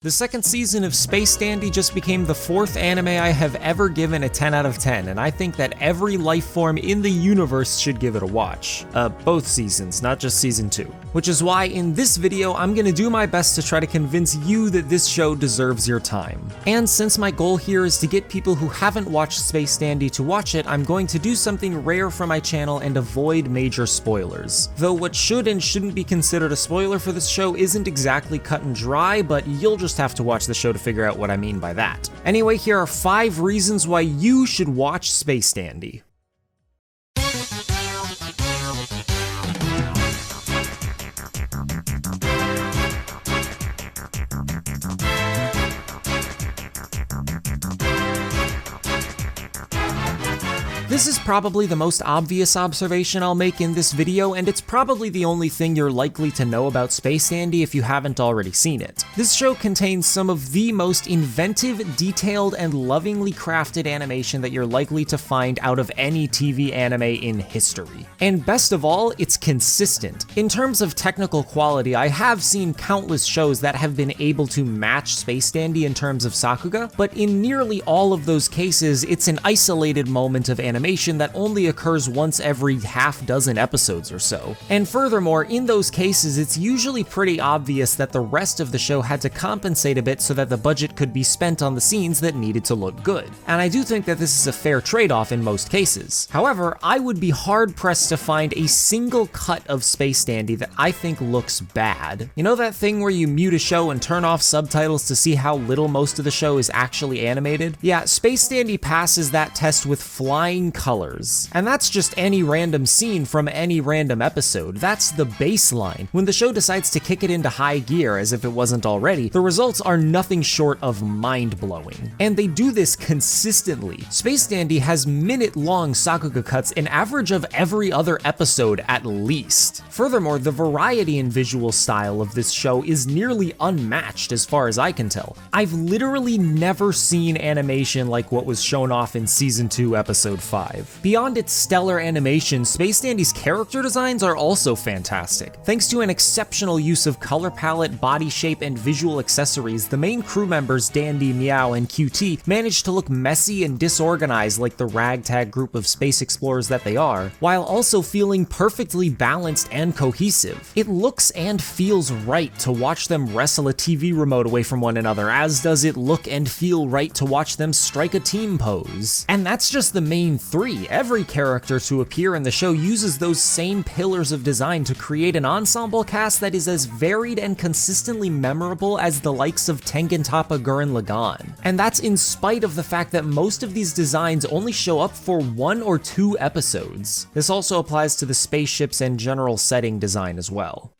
The second season of Space Dandy just became the fourth anime I have ever given a 10 out of 10, and I think that every life form in the universe should give it a watch. Both seasons, not just season 2. Which is why in this video, I'm gonna do my best to try to convince you that this show deserves your time. And since my goal here is to get people who haven't watched Space Dandy to watch it, I'm going to do something rare for my channel and avoid major spoilers. Though what should and shouldn't be considered a spoiler for this show isn't exactly cut and dry, but you'll just have to watch the show to figure out what I mean by that. Anyway, here are 5 reasons why you should watch Space Dandy. This is probably the most obvious observation I'll make in this video, and it's probably the only thing you're likely to know about Space Dandy if you haven't already seen it. This show contains some of the most inventive, detailed, and lovingly crafted animation that you're likely to find out of any TV anime in history. And best of all, it's consistent. In terms of technical quality, I have seen countless shows that have been able to match Space Dandy in terms of Sakuga, but in nearly all of those cases, it's an isolated moment of animation that only occurs once every half dozen episodes or so. And furthermore, in those cases, it's usually pretty obvious that the rest of the show had to compensate a bit so that the budget could be spent on the scenes that needed to look good. And I do think that this is a fair trade-off in most cases. However, I would be hard-pressed to find a single cut of Space Dandy that I think looks bad. You know that thing where you mute a show and turn off subtitles to see how little most of the show is actually animated? Yeah, Space Dandy passes that test with flying colors. And that's just any random scene from any random episode. That's the baseline. When the show decides to kick it into high gear, as if it wasn't already, the results are nothing short of mind-blowing. And they do this consistently. Space Dandy has minute-long Sakuga cuts, an average of every other episode at least. Furthermore, the variety and visual style of this show is nearly unmatched as far as I can tell. I've literally never seen animation like what was shown off in Season 2, Episode 5. Beyond its stellar animation, Space Dandy's character designs are also fantastic. Thanks to an exceptional use of color palette, body shape, and visual accessories, the main crew members Dandy, Meow, and QT managed to look messy and disorganized like the ragtag group of space explorers that they are, while also feeling perfectly balanced and cohesive. It looks and feels right to watch them wrestle a TV remote away from one another, as does it look and feel right to watch them strike a team pose. And that's just the main 3. Every character to appear in the show uses those same pillars of design to create an ensemble cast that is as varied and consistently memorable as the likes of Tengen Toppa, Gurren Lagann. And that's in spite of the fact that most of these designs only show up for 1 or 2 episodes. This also applies to the spaceships and general setting design as well.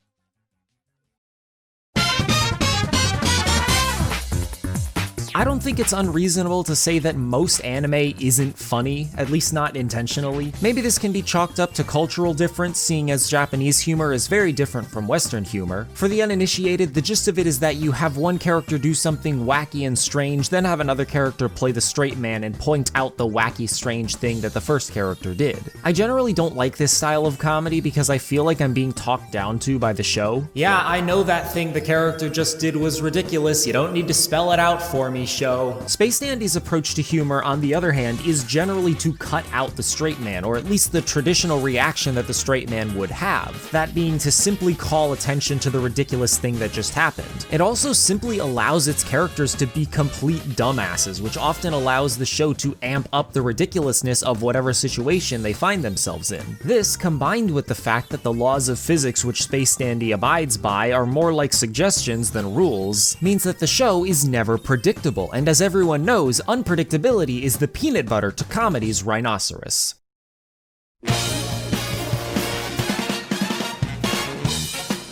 I don't think it's unreasonable to say that most anime isn't funny, at least not intentionally. Maybe this can be chalked up to cultural difference, seeing as Japanese humor is very different from Western humor. For the uninitiated, the gist of it is that you have one character do something wacky and strange, then have another character play the straight man and point out the wacky, strange thing that the first character did. I generally don't like this style of comedy because I feel like I'm being talked down to by the show. Yeah, I know that thing the character just did was ridiculous, you don't need to spell it out for me, show. Space Dandy's approach to humor, on the other hand, is generally to cut out the straight man, or at least the traditional reaction that the straight man would have, that being to simply call attention to the ridiculous thing that just happened. It also simply allows its characters to be complete dumbasses, which often allows the show to amp up the ridiculousness of whatever situation they find themselves in. This, combined with the fact that the laws of physics which Space Dandy abides by are more like suggestions than rules, means that the show is never predictable. And as everyone knows, unpredictability is the peanut butter to comedy's rhinoceros.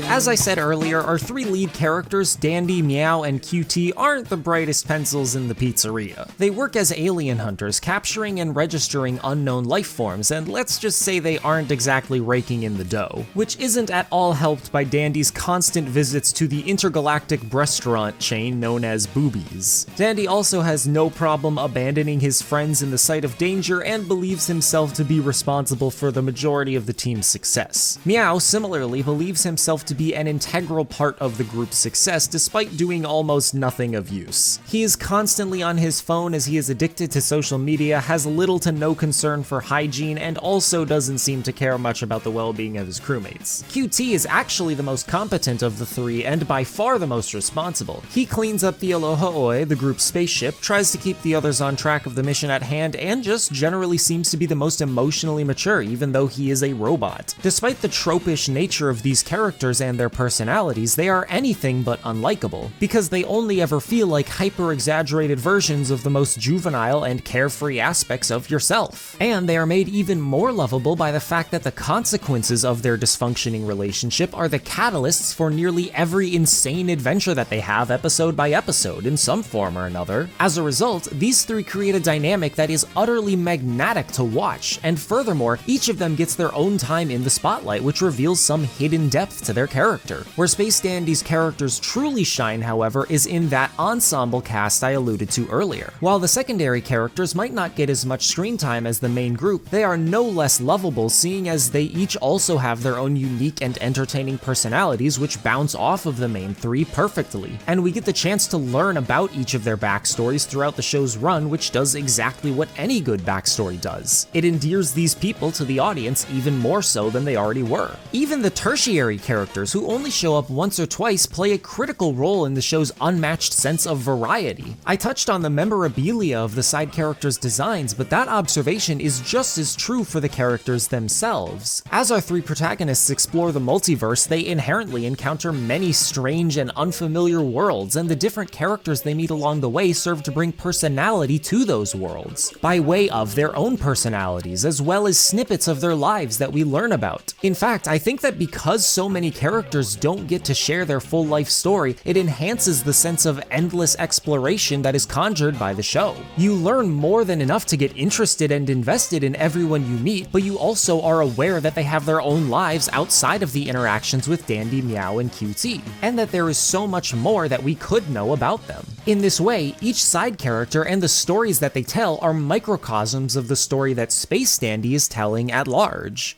As I said earlier, our 3 lead characters, Dandy, Meow, and QT, aren't the brightest pencils in the pizzeria. They work as alien hunters, capturing and registering unknown life forms, and let's just say they aren't exactly raking in the dough. Which isn't at all helped by Dandy's constant visits to the intergalactic restaurant chain known as Boobies. Dandy also has no problem abandoning his friends in the sight of danger and believes himself to be responsible for the majority of the team's success. Meow similarly believes himself to be an integral part of the group's success despite doing almost nothing of use. He is constantly on his phone as he is addicted to social media, has little to no concern for hygiene, and also doesn't seem to care much about the well-being of his crewmates. QT is actually the most competent of the three and by far the most responsible. He cleans up the Aloha Oe, the group's spaceship, tries to keep the others on track of the mission at hand, and just generally seems to be the most emotionally mature even though he is a robot. Despite the tropish nature of these characters and their personalities, they are anything but unlikable, because they only ever feel like hyper-exaggerated versions of the most juvenile and carefree aspects of yourself. And they are made even more lovable by the fact that the consequences of their dysfunctioning relationship are the catalysts for nearly every insane adventure that they have episode by episode in some form or another. As a result, these three create a dynamic that is utterly magnetic to watch, and furthermore, each of them gets their own time in the spotlight, which reveals some hidden depth to their character. Where Space Dandy's characters truly shine, however, is in that ensemble cast I alluded to earlier. While the secondary characters might not get as much screen time as the main group, they are no less lovable, seeing as they each also have their own unique and entertaining personalities which bounce off of the main three perfectly. And we get the chance to learn about each of their backstories throughout the show's run, which does exactly what any good backstory does. It endears these people to the audience even more so than they already were. Even the tertiary characters, who only show up once or twice, play a critical role in the show's unmatched sense of variety. I touched on the memorabilia of the side characters' designs, but that observation is just as true for the characters themselves. As our three protagonists explore the multiverse, they inherently encounter many strange and unfamiliar worlds, and the different characters they meet along the way serve to bring personality to those worlds, by way of their own personalities, as well as snippets of their lives that we learn about. In fact, I think that because so many characters don't get to share their full life story, it enhances the sense of endless exploration that is conjured by the show. You learn more than enough to get interested and invested in everyone you meet, but you also are aware that they have their own lives outside of the interactions with Dandy, Meow, and QT, and that there is so much more that we could know about them. In this way, each side character and the stories that they tell are microcosms of the story that Space Dandy is telling at large.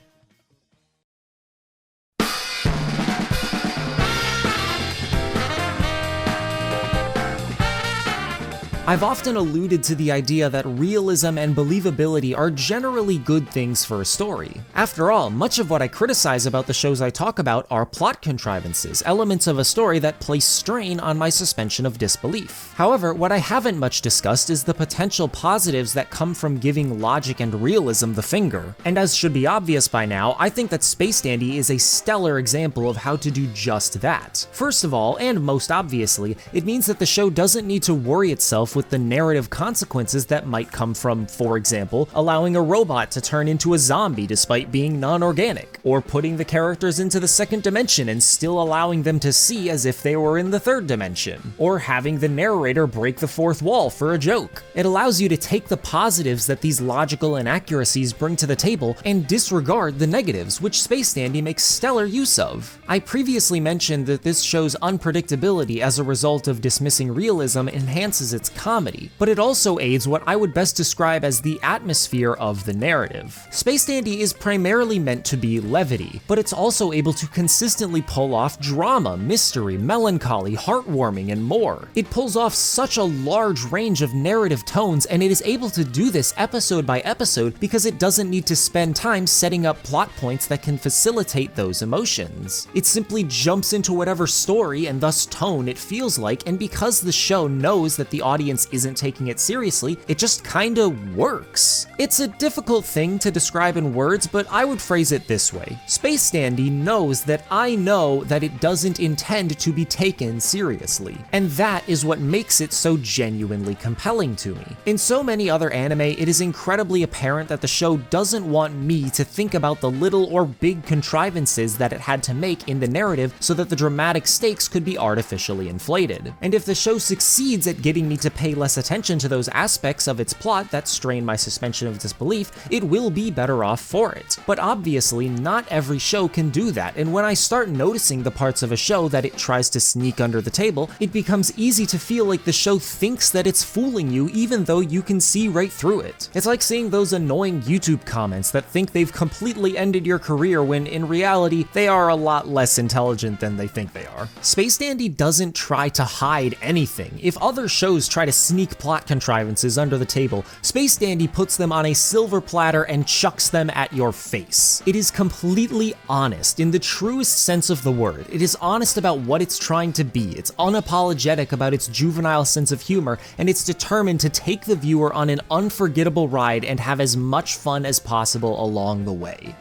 I've often alluded to the idea that realism and believability are generally good things for a story. After all, much of what I criticize about the shows I talk about are plot contrivances, elements of a story that place strain on my suspension of disbelief. However, what I haven't much discussed is the potential positives that come from giving logic and realism the finger. And as should be obvious by now, I think that Space Dandy is a stellar example of how to do just that. First of all, and most obviously, it means that the show doesn't need to worry itself with the narrative consequences that might come from, for example, allowing a robot to turn into a zombie despite being non-organic, or putting the characters into the second dimension and still allowing them to see as if they were in the third dimension, or having the narrator break the fourth wall for a joke. It allows you to take the positives that these logical inaccuracies bring to the table and disregard the negatives, which Space Dandy makes stellar use of. I previously mentioned that this show's unpredictability as a result of dismissing realism enhances its comedy, but it also aids what I would best describe as the atmosphere of the narrative. Space Dandy is primarily meant to be levity, but it's also able to consistently pull off drama, mystery, melancholy, heartwarming, and more. It pulls off such a large range of narrative tones, and it is able to do this episode by episode because it doesn't need to spend time setting up plot points that can facilitate those emotions. It simply jumps into whatever story and thus tone it feels like, and because the show knows that the audience isn't taking it seriously, it just kinda works. It's a difficult thing to describe in words, but I would phrase it this way. Space Dandy knows that I know that it doesn't intend to be taken seriously, and that is what makes it so genuinely compelling to me. In so many other anime, it is incredibly apparent that the show doesn't want me to think about the little or big contrivances that it had to make in the narrative so that the dramatic stakes could be artificially inflated. And if the show succeeds at getting me to pay less attention to those aspects of its plot that strain my suspension of disbelief, it will be better off for it. But obviously, not every show can do that, and when I start noticing the parts of a show that it tries to sneak under the table, it becomes easy to feel like the show thinks that it's fooling you even though you can see right through it. It's like seeing those annoying YouTube comments that think they've completely ended your career when in reality, they are a lot less intelligent than they think they are. Space Dandy doesn't try to hide anything. If other shows try to sneak plot contrivances under the table, Space Dandy puts them on a silver platter and chucks them at your face. It is completely honest in the truest sense of the word. It is honest about what it's trying to be. It's unapologetic about its juvenile sense of humor, and it's determined to take the viewer on an unforgettable ride and have as much fun as possible along the way.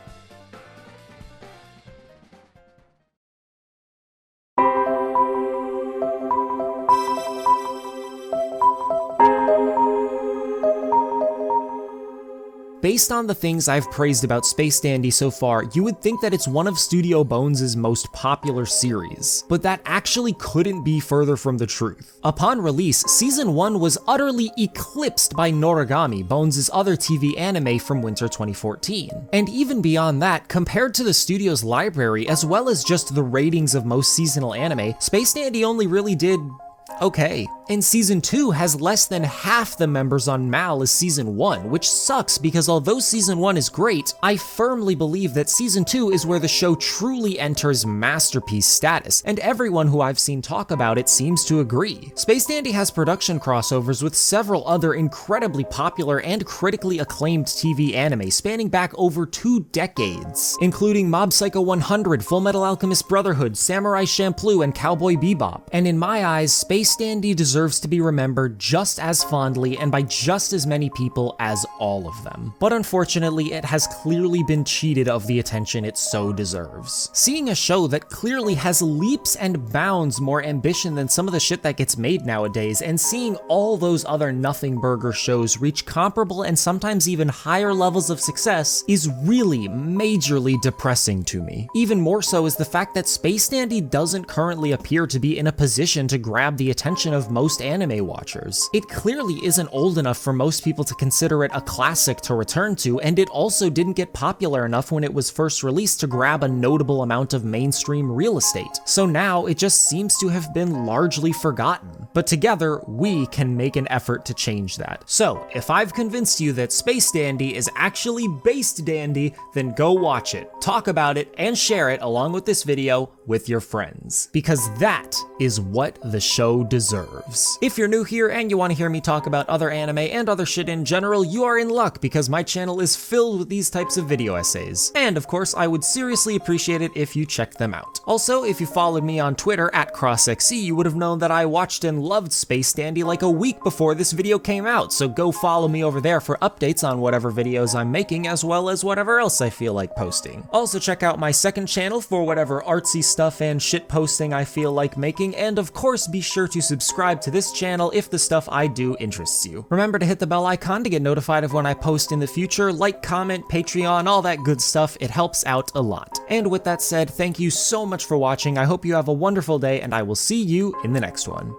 Based on the things I've praised about Space Dandy so far, you would think that it's one of Studio Bones' most popular series, but that actually couldn't be further from the truth. Upon release, Season 1 was utterly eclipsed by Noragami, Bones' other TV anime from winter 2014. And even beyond that, compared to the studio's library, as well as just the ratings of most seasonal anime, Space Dandy only really did okay. And Season 2 has less than half the members on MAL as Season 1, which sucks because although Season 1 is great, I firmly believe that Season 2 is where the show truly enters masterpiece status, and everyone who I've seen talk about it seems to agree. Space Dandy has production crossovers with several other incredibly popular and critically acclaimed TV anime spanning back over 2 decades, including Mob Psycho 100, Fullmetal Alchemist Brotherhood, Samurai Champloo, and Cowboy Bebop. And in my eyes, Space Dandy deserves to be remembered just as fondly and by just as many people as all of them. But unfortunately, it has clearly been cheated of the attention it so deserves. Seeing a show that clearly has leaps and bounds more ambition than some of the shit that gets made nowadays, and seeing all those other nothing burger shows reach comparable and sometimes even higher levels of success is really majorly depressing to me. Even more so is the fact that Space Dandy doesn't currently appear to be in a position to grab the attention of most anime watchers. It clearly isn't old enough for most people to consider it a classic to return to, and it also didn't get popular enough when it was first released to grab a notable amount of mainstream real estate. So now it just seems to have been largely forgotten. But together, we can make an effort to change that. So, if I've convinced you that Space Dandy is actually based dandy, then go watch it, talk about it, and share it along with this video with your friends. Because that is what the show deserves. If you're new here and you want to hear me talk about other anime and other shit in general, you are in luck because my channel is filled with these types of video essays. And of course, I would seriously appreciate it if you checked them out. Also, if you followed me on Twitter at KrossXC, you would have known that I watched and loved Space Dandy like a week before this video came out, so go follow me over there for updates on whatever videos I'm making as well as whatever else I feel like posting. Also check out my second channel for whatever artsy stuff and shit posting I feel like making, and of course be sure to subscribe to this channel if the stuff I do interests you. Remember to hit the bell icon to get notified of when I post in the future, like, comment, Patreon, all that good stuff, it helps out a lot. And with that said, thank you so much for watching, I hope you have a wonderful day, and I will see you in the next one.